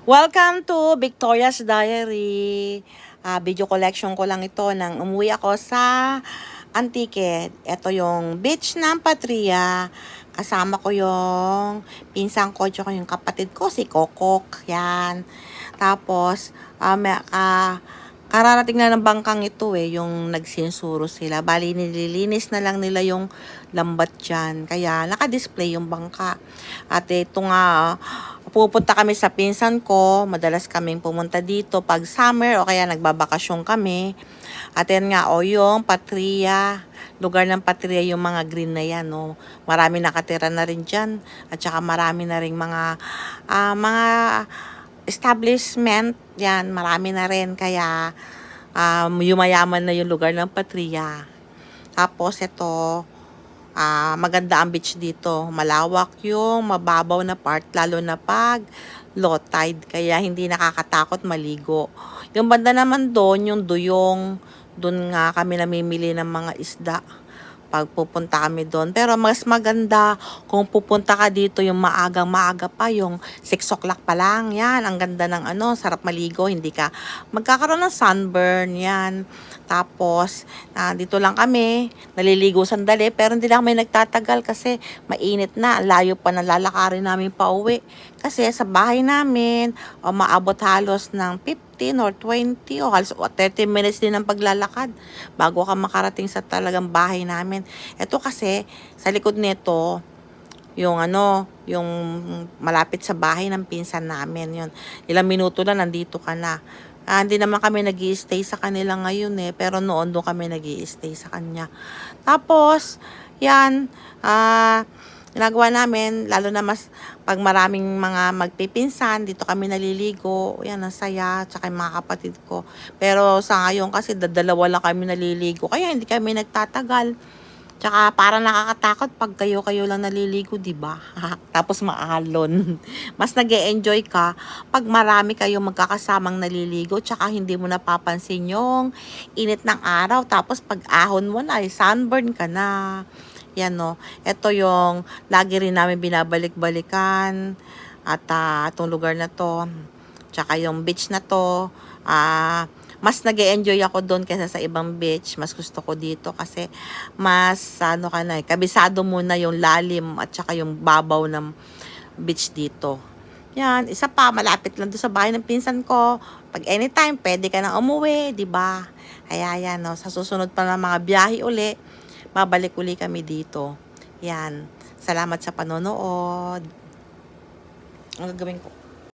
Welcome to Victoria's Diary. Video collection ko lang ito nang umuwi ako sa Antique. Ito yung beach ng Patria. Kasama ko yung pinsan ko, tsaka yung kapatid ko, si Kokok. Yan. Tapos, kararating na ng bangkang ito yung nagsinsuro sila. Bali, nililinis na lang nila yung lambat dyan. Kaya, naka-display yung bangka. At ito nga, pupunta kami sa pinsan ko. Madalas kaming pumunta dito pag summer o kaya nagbabakasyon kami. At yan nga, yung Patria. Lugar ng Patria, yung mga green na yan. Marami nakatira na rin dyan. At saka marami na rin mga establishment. Yan, marami na rin. Kaya, yumayaman na yung lugar ng Patria. Tapos, ito, maganda ang beach dito. Malawak yung mababaw na part, lalo na pag low tide. Kaya, hindi nakakatakot maligo. Yung banda naman doon, yung Duyong, doon nga kami namimili ng mga isda pag pupunta kami doon. Pero mas maganda kung pupunta ka dito yung maaga pa, yung 6 o'clock pa lang. Yan, ang ganda ng sarap maligo. Hindi ka magkakaroon ng sunburn. Yan. Tapos, dito lang kami, naliligo sandali, pero hindi lang kami nagtatagal kasi mainit na. Layo pa na lalakarin namin pa uwi. Kasi sa bahay namin, maabot halos ng 15 or 20 o halos 30 minutes din ang paglalakad bago ka makarating sa talagang bahay namin. Ito kasi, sa likod nito, yung yung malapit sa bahay ng pinsan namin. Yun. Ilang minuto lang, nandito ka na. Hindi naman kami nag-i-stay sa kanila ngayon pero noon doon kami nag-i-stay sa kanya. Tapos, yan, ginagawa namin, lalo na mas pag maraming mga magpipinsan, dito kami naliligo. Yan, ang saya, tsaka yung mga kapatid ko. Pero sa ngayon kasi, dalawa lang kami naliligo. Kaya hindi kami nagtatagal. Tsaka parang nakakatakot pag kayo-kayo lang naliligo, di ba? Tapos maalon. Mas nag-e-enjoy ka pag marami kayo magkakasamang naliligo, tsaka hindi mo napapansin yung init ng araw. Tapos pag ahon mo na, sunburn ka na. Yan ito yung lagi rin namin binabalik-balikan. At itong lugar na to, tsaka yung beach na to, mas nag-e-enjoy ako doon kaysa sa ibang beach. Mas gusto ko dito kasi mas kabisado muna yung lalim at saka yung babaw ng beach dito. Yan, isa pa, malapit lang doon sa bahay ng pinsan ko. Pag anytime, pwede ka na umuwi, di ba? Kaya yan, sa susunod pa ng mga biyahe uli, babalik uli kami dito. Yan. Salamat sa panonood. Ang gagawin ko.